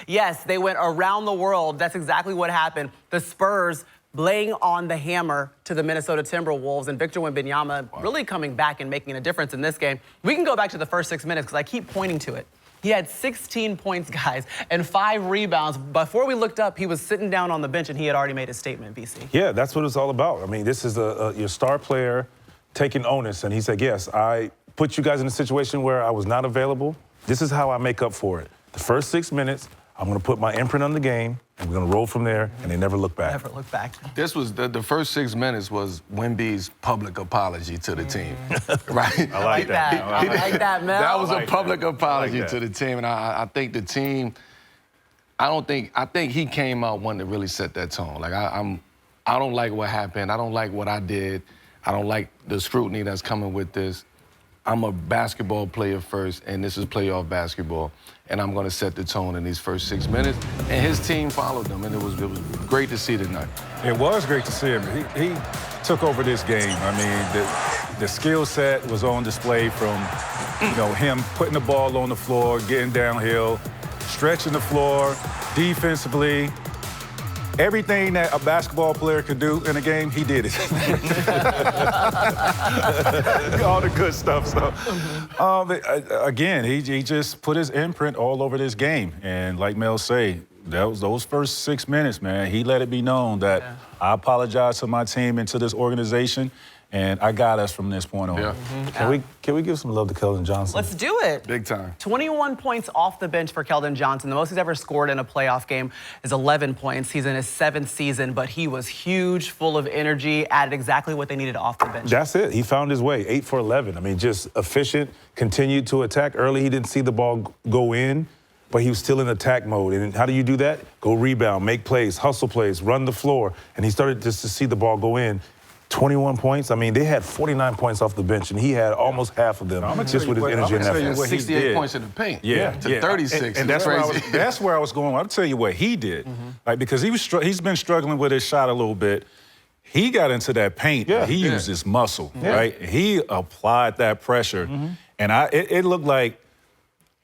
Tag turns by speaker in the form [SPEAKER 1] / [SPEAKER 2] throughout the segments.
[SPEAKER 1] Yes, they went around the world. That's exactly what happened. The Spurs laying on the hammer to the Minnesota Timberwolves, and Victor Wembanyama really coming back and making a difference in this game. We can go back to the first 6 minutes because I keep pointing to it. He had 16 points, guys, and 5 rebounds. Before we looked up, he was sitting down on the bench, and he had already made a statement, BC.
[SPEAKER 2] Yeah, that's what it's all about. I mean, this is your star player taking onus, and he said, yes, I put you guys in a situation where I was not available. This is how I make up for it. The first 6 minutes, I'm going to put my imprint on the game, and we're going to roll from there, and they never look back.
[SPEAKER 1] Never look back.
[SPEAKER 3] This was the first 6 minutes was Wemby's public apology to the team, right?
[SPEAKER 2] I like that.
[SPEAKER 1] I like that, Mel.
[SPEAKER 3] That was a public apology to the team, and I think the team. I think he came out one to really set that tone. Like I don't like what happened. I don't like what I did. I don't like the scrutiny that's coming with this. I'm a basketball player first, and this is playoff basketball, and I'm going to set the tone in these first 6 minutes. And his team followed them, and it was great to see tonight.
[SPEAKER 4] It was great to see him. He took over this game. I mean, the skill set was on display from, him putting the ball on the floor, getting downhill, stretching the floor, defensively. Everything that a basketball player could do in a game, he did it. All the good stuff. So, again, he just put his imprint all over this game. And like Mel say, those first 6 minutes, man, he let it be known that I apologize to my team and to this organization, and I got us from this point on.
[SPEAKER 3] Yeah.
[SPEAKER 2] Can we give some love to Keldon Johnson?
[SPEAKER 1] Let's do it.
[SPEAKER 3] Big time.
[SPEAKER 1] 21 points off the bench for Keldon Johnson. The most he's ever scored in a playoff game is 11 points. He's in his 7th season, but he was huge, full of energy, added exactly what they needed off the bench.
[SPEAKER 2] That's it. He found his way, 8 for 11. I mean, just efficient, continued to attack. Early, he didn't see the ball go in, but he was still in attack mode. And how do you do that? Go rebound, make plays, hustle plays, run the floor. And he started just to see the ball go in. 21 points. I mean, they had 49 points off the bench, and he had almost half of them just with his energy and effort.
[SPEAKER 3] 68 points in the paint.
[SPEAKER 4] Yeah,
[SPEAKER 3] to 36.
[SPEAKER 4] And that's where I was going. I'll tell you what he did. Like, because he's been struggling with his shot a little bit. He got into that paint.
[SPEAKER 2] Yeah.
[SPEAKER 4] He used his muscle, right? He applied that pressure, and it looked like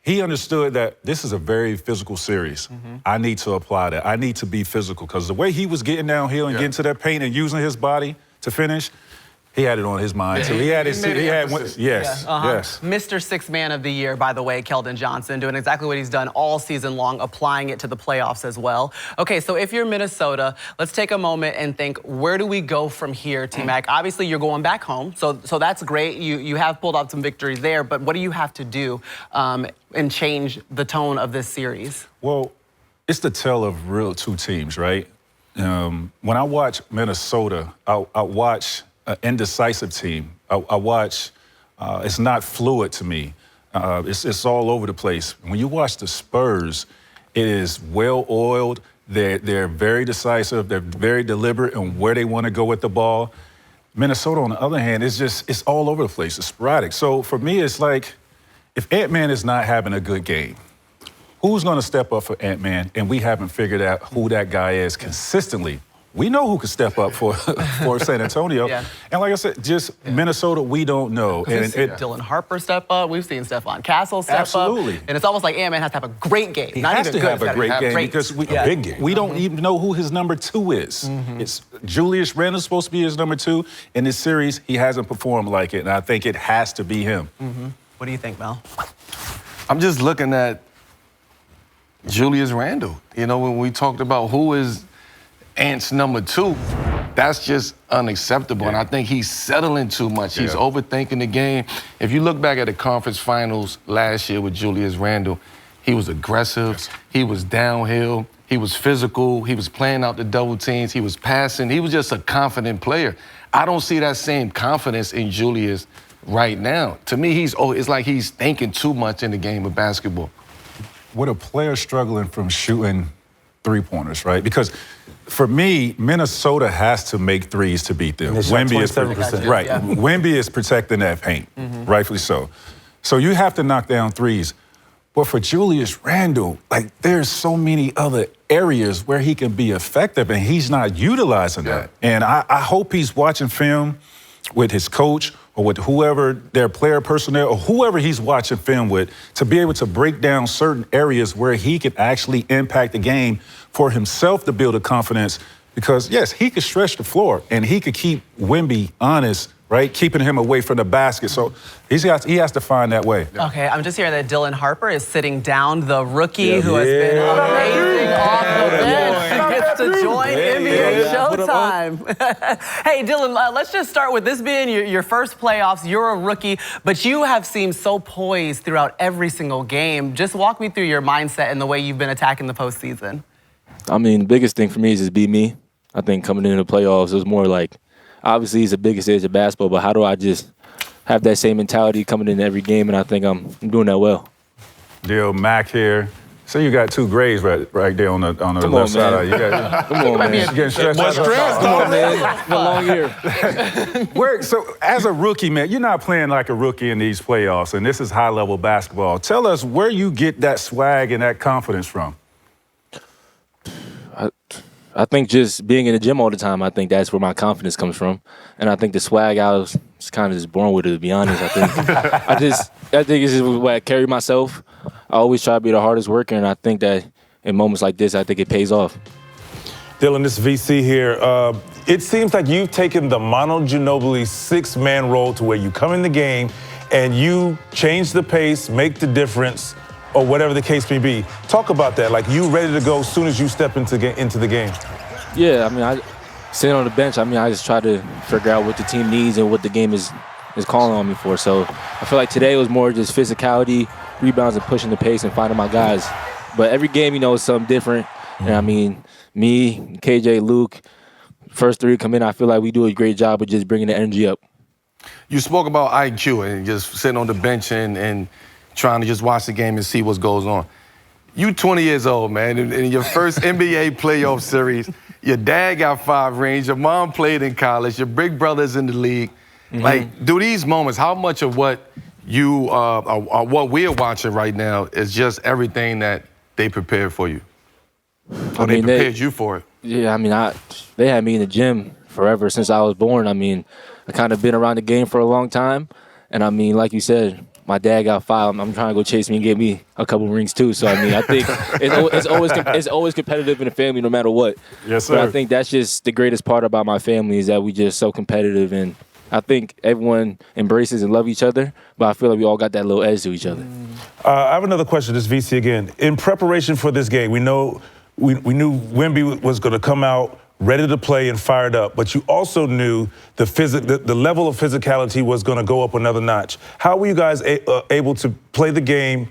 [SPEAKER 4] he understood that this is a very physical series. I need to apply that. I need to be physical, because the way he was getting downhill and getting to that paint and using his body to finish, he had it on his mind. So yes.
[SPEAKER 1] Mr. Sixth Man of the Year, by the way, Keldon Johnson, doing exactly what he's done all season long, applying it to the playoffs as well. Okay, so if you're Minnesota, let's take a moment and think, where do we go from here, T-Mac? Obviously, you're going back home, so that's great. You have pulled off some victories there, but what do you have to do and change the tone of this series?
[SPEAKER 4] Well, it's the tale of real two teams, right? When I watch Minnesota, I watch an indecisive team. I watch, it's not fluid to me. It's all over the place. When you watch the Spurs, it is well-oiled. They're very decisive. They're very deliberate in where they want to go with the ball. Minnesota, on the other hand, it's all over the place. It's sporadic. So for me, it's like, if Ant-Man is not having a good game, who's going to step up for Ant-Man? And we haven't figured out who that guy is consistently. We know who can step up for San Antonio. And like I said, just Minnesota, we don't know.
[SPEAKER 1] And Dylan Harper step up. We've seen Stephon Castle step up. And it's almost like Ant-Man has to have a great game.
[SPEAKER 4] He has to have a great game because we don't even know who his number 2 is. It's Julius Randle's supposed to be his number 2. In this series, he hasn't performed like it, and I think it has to be him.
[SPEAKER 1] What do you think, Mel?
[SPEAKER 3] I'm just looking at Julius Randle. You know, when we talked about who is Ant's number 2, that's just unacceptable. And I think he's settling too much. He's overthinking the game. If you look back at the conference finals last year with Julius Randle, he was aggressive. He was downhill. He was physical. He was playing out the double teams. He was passing. He was just a confident player. I don't see that same confidence in Julius right now. To me, it's like he's thinking too much in the game of basketball.
[SPEAKER 4] With a player struggling from shooting three-pointers, right? Because for me, Minnesota has to make threes to beat them.
[SPEAKER 2] Wemby is
[SPEAKER 4] 30%. Right. Wemby is protecting that paint, rightfully so. So you have to knock down threes. But for Julius Randle, like, there's so many other areas where he can be effective, and he's not utilizing that. And I hope he's watching film with his coach or with whoever their player personnel or whoever he's watching film with to be able to break down certain areas where he can actually impact the game for himself to build a confidence. Because, yes, he could stretch the floor and he could keep Wemby honest, right, keeping him away from the basket. So he has to find that way.
[SPEAKER 1] Okay, I'm just hearing that Dylan Harper is sitting down, the rookie who has been amazing off the bench. He gets to join NBA Showtime. Hey, Dylan, let's just start with this being your first playoffs. You're a rookie, but you have seemed so poised throughout every single game. Just walk me through your mindset and the way you've been attacking the postseason.
[SPEAKER 5] I mean, the biggest thing for me is just be me. I think coming into the playoffs, it was more like, obviously it's the biggest stage of basketball, but how do I just have that same mentality coming into every game, and I think I'm doing that well.
[SPEAKER 4] Deal Mac here. So you got 2 grades right there on the left side. You got,
[SPEAKER 5] Come on, man.
[SPEAKER 4] You getting stressed out.
[SPEAKER 5] Come on, man. It's a long year.
[SPEAKER 4] So as a rookie, man, you're not playing like a rookie in these playoffs, and this is high-level basketball. Tell us where you get that swag and that confidence from.
[SPEAKER 5] I think just being in the gym all the time, I think that's where my confidence comes from. And I think the swag, I was just kind of just born with it, to be honest. I think it's just what I carry myself. I always try to be the hardest worker, and I think that in moments like this, I think it pays off.
[SPEAKER 2] Dylan, this VC here. It seems like you've taken the Manu Ginobili 6-man role to where you come in the game and you change the pace, make the difference, or whatever the case may be. Talk about that. Like, you ready to go as soon as you step into the game.
[SPEAKER 5] Yeah, I mean, I sitting on the bench, I just try to figure out what the team needs and what the game is calling on me for. So I feel like today was more just physicality, rebounds, and pushing the pace and finding my guys. But every game, is something different. And I mean, me, KJ, Luke, first 3 come in, I feel like we do a great job of just bringing the energy up.
[SPEAKER 3] You spoke about IQ and just sitting on the bench and trying to just watch the game and see what goes on. You 20 years old, man, in your first NBA playoff series. Your dad got 5 rings. Your mom played in college. Your big brother's in the league. Mm-hmm. Like, do these moments, how much of what you or what we're watching right now is just everything that they prepared for you? Or they prepared you for it?
[SPEAKER 5] Yeah, I mean, they had me in the gym forever since I was born. I mean, I kind of been around the game for a long time. And I mean, like you said, my dad got 5. I'm trying to go chase me and get me a couple rings too. So I mean, I think it's always competitive in the family, no matter what.
[SPEAKER 4] Yes, sir.
[SPEAKER 5] But I think that's just the greatest part about my family is that we just so competitive, and I think everyone embraces and love each other. But I feel like we all got that little edge to each other.
[SPEAKER 2] I have another question. This VC again. In preparation for this game, we knew Wemby was going to come out ready to play and fired up, but you also knew the level of physicality was going to go up another notch. How were you guys able to play the game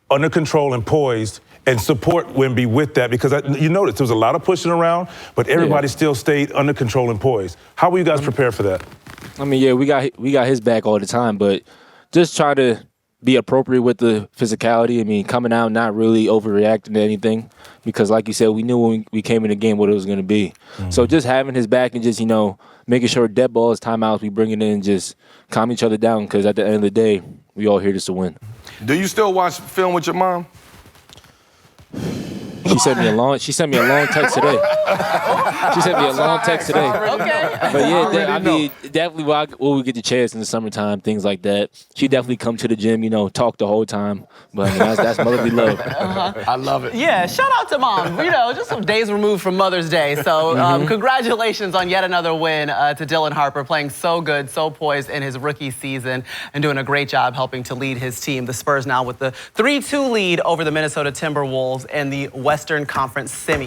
[SPEAKER 2] under control and poised and support Wemby with that? Because you noticed there was a lot of pushing around, but everybody still stayed under control and poised. How were you guys prepared for that?
[SPEAKER 5] I mean, yeah, we got his back all the time, but just try to be appropriate with the physicality. I mean, coming out, not really overreacting to anything, because like you said, we knew when we came in the game what it was going to be. Mm-hmm. So just having his back and just, making sure dead balls, timeouts, we bring it in, just calm each other down, because at the end of the day, we all here just to win.
[SPEAKER 3] Do you still watch film with your mom?
[SPEAKER 5] She sent me a long text today. She sent me a long text today.
[SPEAKER 1] Okay.
[SPEAKER 5] But yeah, I mean, definitely when we get the chance in the summertime, things like that. She definitely come to the gym, talk the whole time. But I mean, that's motherly love.
[SPEAKER 3] I love it.
[SPEAKER 1] Yeah, shout out to Mom. Just some days removed from Mother's Day. So congratulations on yet another win to Dylan Harper, playing so good, so poised in his rookie season and doing a great job helping to lead his team. The Spurs now with the 3-2 lead over the Minnesota Timberwolves in the Western Conference semis.